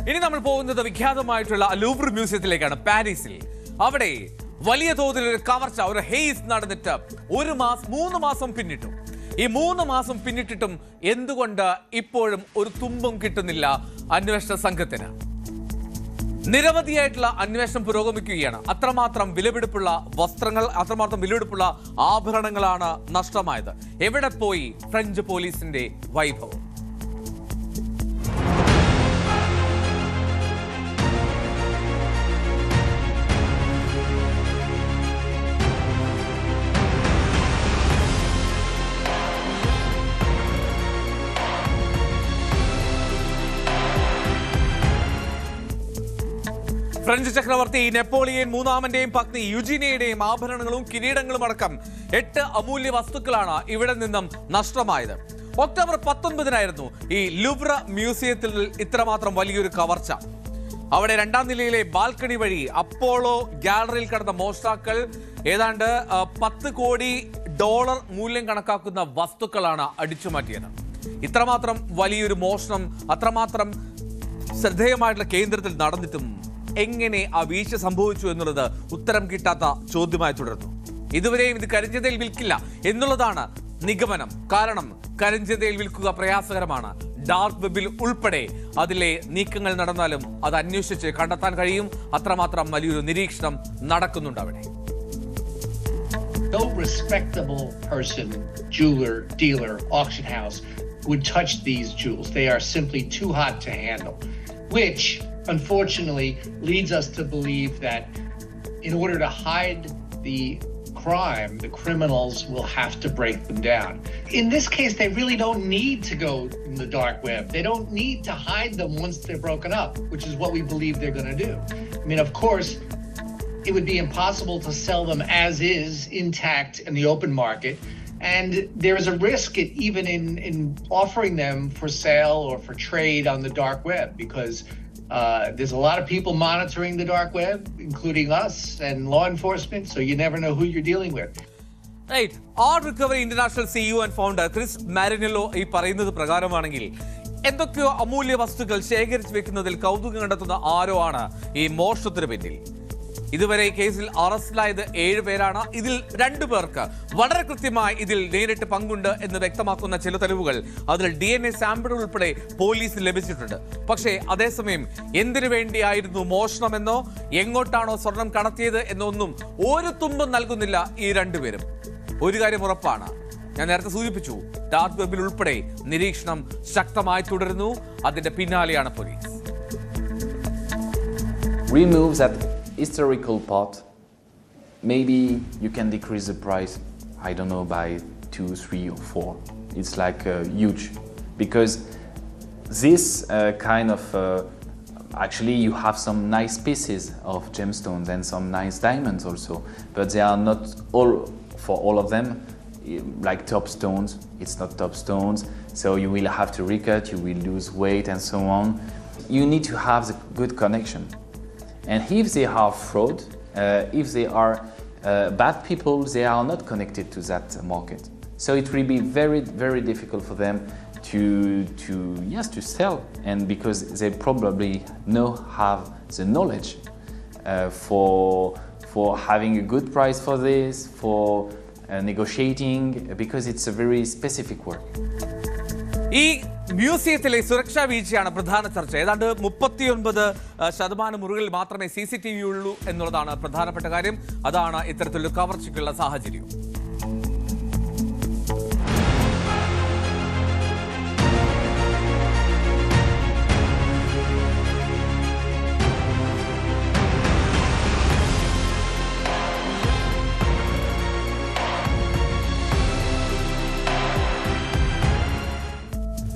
ഇനി നമ്മൾ പോകുന്നത് വിഖ്യാതമായിട്ടുള്ള ലൂവർ മ്യൂസിയത്തിലേക്കാണ്, പാരീസിൽ. അവിടെ വലിയ തോതിൽ ഒരു കവർച്ച, ഒരു ഹെയ്സ് നടന്നിട്ട് 3 മാസം പിന്നിട്ടു. ഈ 3 മാസം പിന്നിട്ടിട്ടും എന്തുകൊണ്ട് ഇപ്പോഴും ഒരു തുമ്പും കിട്ടുന്നില്ല അന്വേഷണ സംഘത്തിന്? നിരവധിയായിട്ടുള്ള അന്വേഷണം പുരോഗമിക്കുകയാണ്. അത്രമാത്രം വിലപിടിപ്പുള്ള വസ്ത്രങ്ങൾ, അത്രമാത്രം വിലപിടിപ്പുള്ള ആഭരണങ്ങളാണ് നഷ്ടമായത്. എവിടെ പോയി ഫ്രഞ്ച് പോലീസിന്റെ വൈഭവം? ഫ്രഞ്ച് ചക്രവർത്തി നെപ്പോളിയൻ മൂന്നാമന്റെയും പത്നി യുജീനിയയുടെയും ആഭരണങ്ങളും കിരീടങ്ങളും അടക്കം 8 അമൂല്യ വസ്തുക്കളാണ് ഇവിടെ നിന്നും നഷ്ടമായത്. ഒക്ടോബർ 19-നായിരുന്നു ഈ ലൂവർ മ്യൂസിയത്തിൽ ഇത്രമാത്രം വലിയൊരു കവർച്ച. അവിടെ 2ാം നിലയിലെ ബാൽക്കണി വഴി അപ്പോളോ ഗാലറിയിൽ കടന്ന മോഷ്ടാക്കൾ ഏതാണ്ട് $10 കോടി മൂല്യം കണക്കാക്കുന്ന വസ്തുക്കളാണ് അടിച്ചുമാറ്റിയത്. ഇത്രമാത്രം വലിയൊരു മോഷണം അത്രമാത്രം ശ്രദ്ധേയമായിട്ടുള്ള കേന്ദ്രത്തിൽ നടന്നിട്ടും എങ്ങനെ ആ വീഴ്ച സംഭവിച്ചു എന്നുള്ളത് ഉത്തരം കിട്ടാത്ത ചോദ്യമായി തുടർന്നു. ഇതുവരെയും ഇത് കരിഞ്ചന്തയിൽ വിൽക്കില്ല എന്നുള്ളതാണ് നിഗമനം. കാരണം കരിഞ്ചന്തയിൽ വിൽക്കുക പ്രയാസകരമാണ്. ഡാർക്ക് വെബിൽ ഉൾപ്പെടെ അതിലെ നീക്കങ്ങൾ നടന്നാലും അത് അന്വേഷിച്ച് കണ്ടെത്താൻ കഴിയും. അത്രമാത്രം വലിയൊരു നിരീക്ഷണം നടക്കുന്നുണ്ട് അവിടെ. No respectable person, jeweler, dealer, auction house would touch these jewels. They are simply too hot to handle, which unfortunately leads us to believe that in order to hide the crime, the criminals will have to break them down. In this case, they really don't need to go in the dark web. They don't need to hide them once they're broken up, which is what we believe they're going to do. I mean, of course, it would be impossible to sell them as is, intact, in the open market. And there is a risk even in offering them for sale or for trade on the dark web, because there's a lot of people monitoring the dark web, including us and law enforcement, so you never know who you're dealing with. Right. Art Recovery International CEO and founder Chris Marinello ഈ പറയുന്നത് പ്രകാരമാണെങ്കിൽ എന്തൊക്കെയോ അമൂല്യ വസ്തുക്കൾ ശേഖരിച്ചു വെക്കുന്നതിൽ കൗതുകം കണ്ടെത്തുന്ന ആരോ ആണ് ഈ മോഷണത്തിന് പിന്നിൽ. ഇതുവരെ ഈ കേസിൽ അറസ്റ്റിലായത് 7 പേരാണ്. ഇതിൽ 2 പേർക്ക് വളരെ കൃത്യമായി ഇതിൽ നേരിട്ട് പങ്കുണ്ട് എന്ന് വ്യക്തമാക്കുന്ന ചില തെളിവുകൾ, അതിൽ DNA സാമ്പിൾ ഉൾപ്പെടെ പോലീസിന് ലഭിച്ചിട്ടുണ്ട്. പക്ഷേ അതേസമയം എന്തിനു വേണ്ടിയായിരുന്നു മോഷണമെന്നോ എങ്ങോട്ടാണോ സ്വർണം കടത്തിയത് എന്നൊന്നും ഒരു തുമ്പും നൽകുന്നില്ല ഈ 2 പേരും. ഒരു കാര്യം ഉറപ്പാണ്, ഞാൻ നേരത്തെ സൂചിപ്പിച്ചു, ഡാർക്ക് വെബിൽ ഉൾപ്പെടെ നിരീക്ഷണം ശക്തമായി തുടരുന്നു. അതിന്റെ പിന്നാലെയാണ് police. Remove that historical part. Maybe you can decrease the price, I don't know, by 2, 3 or 4. It's like huge, because this kind of actually you have some nice pieces of gemstones and some nice diamonds also, but they are not all for all of them like top stones. It's not top stones, so you will have to recut, you will lose weight and so on. You need to have the good connection. And if they are fraud, if they are bad people, they are not connected to that market. So it will be very, very difficult for them to sell, and because they probably have the knowledge for having a good price for this, for negotiating, because it's a very specific work. ഈ മ്യൂസിയത്തിലെ സുരക്ഷാ വീഴ്ചയാണ് പ്രധാന ചർച്ച. ഏതാണ്ട് 39% മുറികളിൽ മാത്രമേ CCTV ഉള്ളൂ എന്നുള്ളതാണ് പ്രധാനപ്പെട്ട കാര്യം. അതാണ് ഇത്തരത്തിലൊരു കവർച്ചയ്ക്കുള്ള സാഹചര്യം.